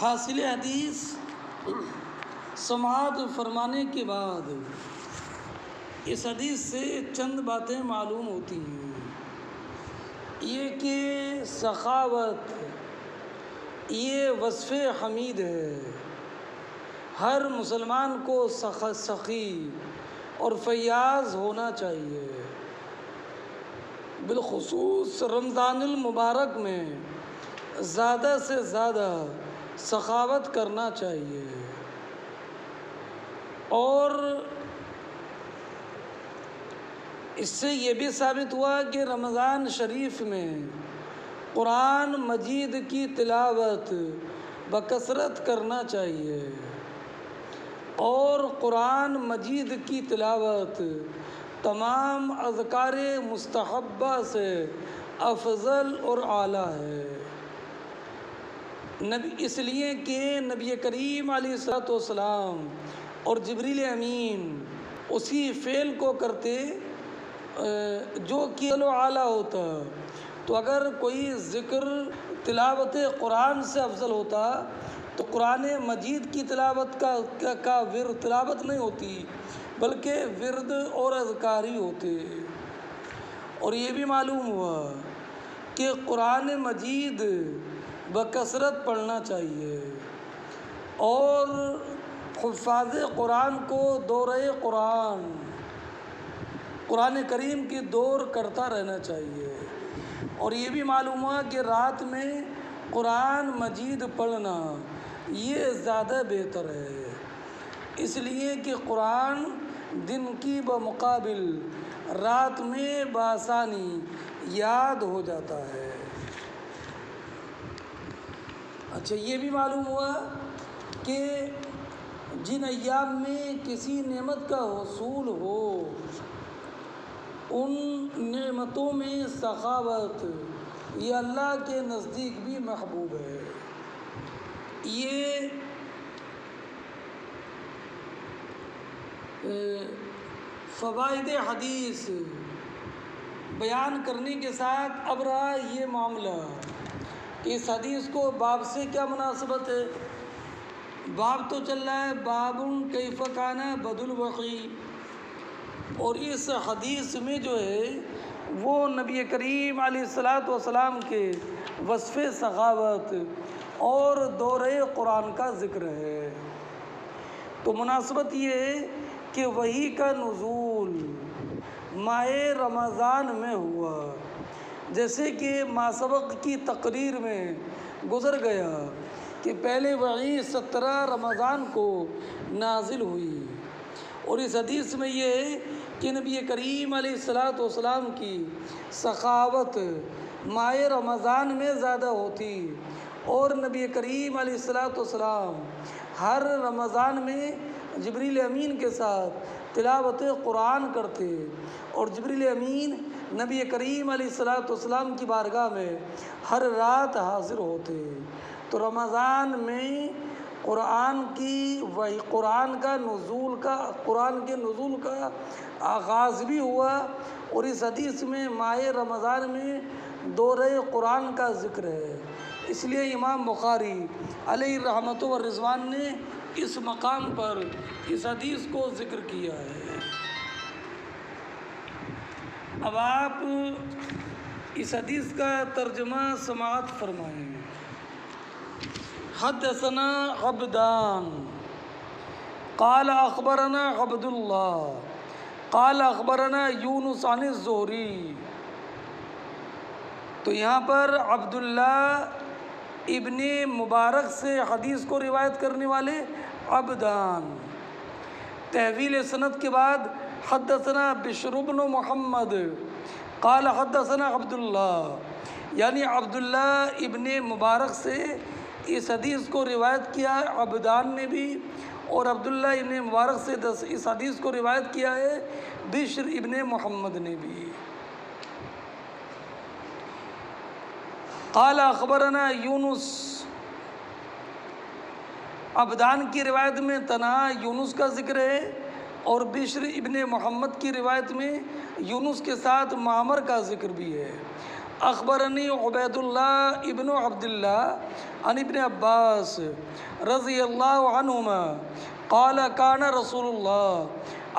حاصل حدیث سماعت فرمانے کے بعد اس حدیث سے چند باتیں معلوم ہوتی ہیں۔ یہ کہ سخاوت یہ وصف حمید ہے، ہر مسلمان کو سخی اور فیاض ہونا چاہیے، بالخصوص رمضان المبارک میں زیادہ سے زیادہ سخاوت کرنا چاہیے۔ اور اس سے یہ بھی ثابت ہوا کہ رمضان شریف میں قرآن مجید کی تلاوت بکثرت کرنا چاہیے، اور قرآن مجید کی تلاوت تمام اذکار مستحبہ سے افضل اور اعلیٰ ہے۔ اس لیے کہ نبی کریم علیہ الصلوۃ والسلام اور جبریل امین اسی فعل کو کرتے جو کہ اعلیٰ ہوتا، تو اگر کوئی ذکر تلاوت قرآن سے افضل ہوتا تو قرآن مجید کی تلاوت کا ورد تلاوت نہیں ہوتی، بلکہ ورد اور اذکار ہی ہوتے۔ اور یہ بھی معلوم ہوا کہ قرآن مجید بکثرت پڑھنا چاہیے، اور حفاظ قرآن کو دورہ قرآن کریم کی دور کرتا رہنا چاہیے۔ اور یہ بھی معلوم ہوا کہ رات میں قرآن مجید پڑھنا یہ زیادہ بہتر ہے، اس لیے کہ قرآن دن کی بمقابل رات میں بآسانی یاد ہو جاتا ہے۔ اچھا، یہ بھی معلوم ہوا کہ جن ایام میں کسی نعمت کا حصول ہو ان نعمتوں میں سخاوت یہ اللہ کے نزدیک بھی محبوب ہے۔ یہ فوائد حدیث بیان کرنے کے ساتھ اب رہا یہ معاملہ کہ اس حدیث کو باب سے کیا مناسبت ہے۔ باب تو چل رہا ہے باب کیف کان بد الوحی، اور اس حدیث میں جو ہے وہ نبی کریم علیہ الصلوۃ والسلام کے وصف سخاوت اور دورہ قرآن کا ذکر ہے۔ تو مناسبت یہ ہے کہ وحی کا نزول ماہ رمضان میں ہوا، جیسے کہ ما سبق کی تقریر میں گزر گیا کہ پہلے وحی 17 رمضان کو نازل ہوئی، اور اس حدیث میں یہ ہے کہ نبی کریم علیہ الصلوۃ والسلام کی سخاوت ماہ رمضان میں زیادہ ہوتی، اور نبی کریم علیہ الصلوۃ والسلام ہر رمضان میں جبریل امین کے ساتھ تلاوت قرآن کرتے، اور جبریل امین نبی کریم علیہ الصلوۃ والسلام کی بارگاہ میں ہر رات حاضر ہوتے۔ تو رمضان میں قرآن کے نزول کا آغاز بھی ہوا، اور اس حدیث میں ماہ رمضان میں دورہ قرآن کا ذکر ہے۔ اس لیے امام بخاری علیہ رحمت و رضوان نے اس مقام پر اس حدیث کو ذکر کیا ہے۔ اب آپ اس حدیث کا ترجمہ سماعت فرمائیں۔ حدثنا عبدان قال اخبرنا عبد اللہ قال اخبرنا یونس عن الزہری۔ تو یہاں پر عبداللہ ابن مبارک سے حدیث کو روایت کرنے والے عبدان، تحویل سند کے بعد حدثنا بشر بن محمد قال حدثنا عبداللہ، یعنی عبداللہ ابن مبارک سے اس حدیث کو روایت کیا ہے عبدان نے بھی، اور عبداللہ ابن مبارک سے اس حدیث کو روایت کیا ہے بشر ابن محمد نے بھی۔ قال اخبرنا یونس، عبدان کی روایت میں تنہا یونس کا ذکر ہے، اور بشر ابن محمد کی روایت میں یونس کے ساتھ معمر کا ذکر بھی ہے۔ اخبرنی عبید اللہ ابن عبداللہ عن ابن عباس رضی اللہ عنہما قال کان رسول اللہ،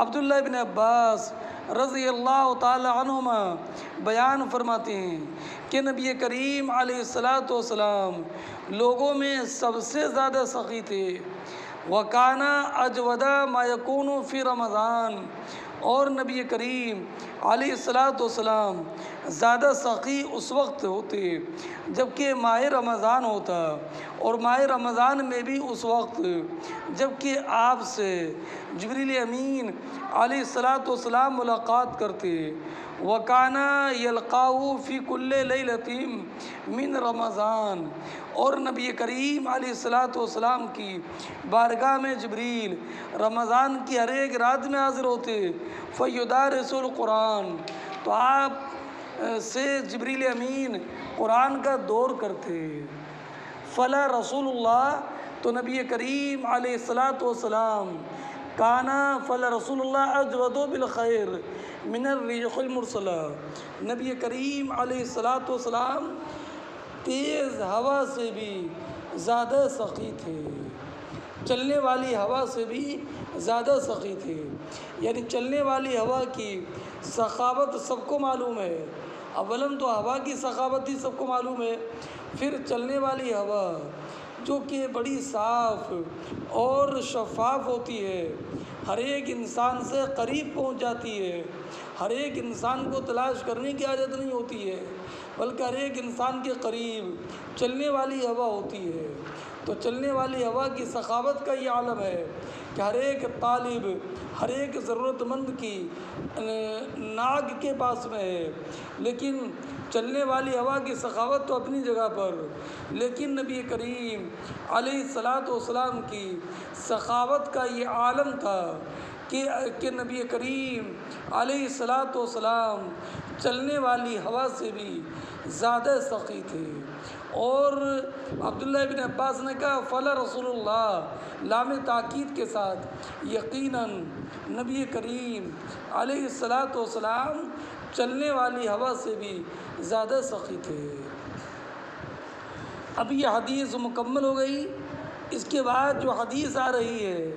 عبداللہ ابن عباس رضی اللہ تعالی عنہما بیان فرماتے ہیں کہ نبی کریم علیہ الصلاۃ والسلام لوگوں میں سب سے زیادہ سخی تھے۔ وَكَانَ أَجْوَدَ مَا يَكُونُ فِي رمضان، اور نبی کریم علیہ الصلاۃ والسلام زیادہ سخی اس وقت ہوتے جب کہ ماہ رمضان ہوتا، اور ماہ رمضان میں بھی اس وقت جب کہ آپ سے جبریل امین علیہ الصلاۃ والسلام ملاقات کرتے۔ وَكَانَ يَلْقَاهُ فِي كُلِّ لَيْلَةٍ مِّن رمضان، اور نبی کریم علیہ الصلاۃ والسلام کی بارگاہ میں جبریل رمضان کی ہر ایک رات میں حاضر ہوتے۔ فَيُدَارِسُ الْقُرْآنَ، تو آپ سے جبریل امین قرآن کا دور کرتے۔ فلا رسول اللہ، تو نبی کریم علیہ الصلاۃ والسلام کانا فلا رسول اللہ اجود بالخیر من الریح المرسلہ، نبی کریم علیہ الصلاۃ والسلام تیز ہوا سے بھی زیادہ سخی تھے، چلنے والی ہوا سے بھی زیادہ سخی تھے۔ یعنی چلنے والی ہوا کی سخاوت سب کو معلوم ہے، اولاً تو ہوا کی سخاوت ہی سب کو معلوم ہے، پھر چلنے والی ہوا جو کہ بڑی صاف اور شفاف ہوتی ہے، ہر ایک انسان سے قریب پہنچ جاتی ہے، ہر ایک انسان کو تلاش کرنے کی حاجت نہیں ہوتی ہے، بلکہ ہر ایک انسان کے قریب چلنے والی ہوا ہوتی ہے۔ تو چلنے والی ہوا کی سخاوت کا یہ عالم ہے کہ ہر ایک طالب، ہر ایک ضرورت مند کی ناک کے پاس میں ہے، لیکن چلنے والی ہوا کی سخاوت تو اپنی جگہ پر، لیکن نبی کریم علیہ الصلاۃ والسلام کی سخاوت کا یہ عالم تھا کہ نبی کریم علیہ الصلاۃ والسلام چلنے والی ہوا سے بھی زیادہ سخی تھے۔ اور عبداللہ ابن عباس نے کہا فلا رسول اللہ، لام تاکید کے ساتھ یقیناً نبی کریم علیہ الصلاۃ والسلام چلنے والی ہوا سے بھی زیادہ سخی تھے۔ اب یہ حدیث مکمل ہو گئی، اس کے بعد جو حدیث آ رہی ہے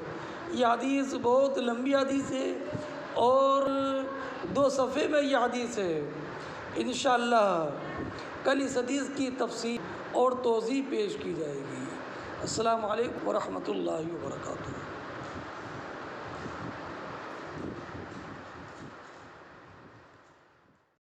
یہ حدیث بہت لمبی حدیث ہے اور 2 صفحے میں یہ حدیث ہے۔ انشاءاللہ کل اس حدیث کی تفصیل اور توضیح پیش کی جائے گی۔ السلام علیکم ورحمۃ اللہ وبرکاتہ۔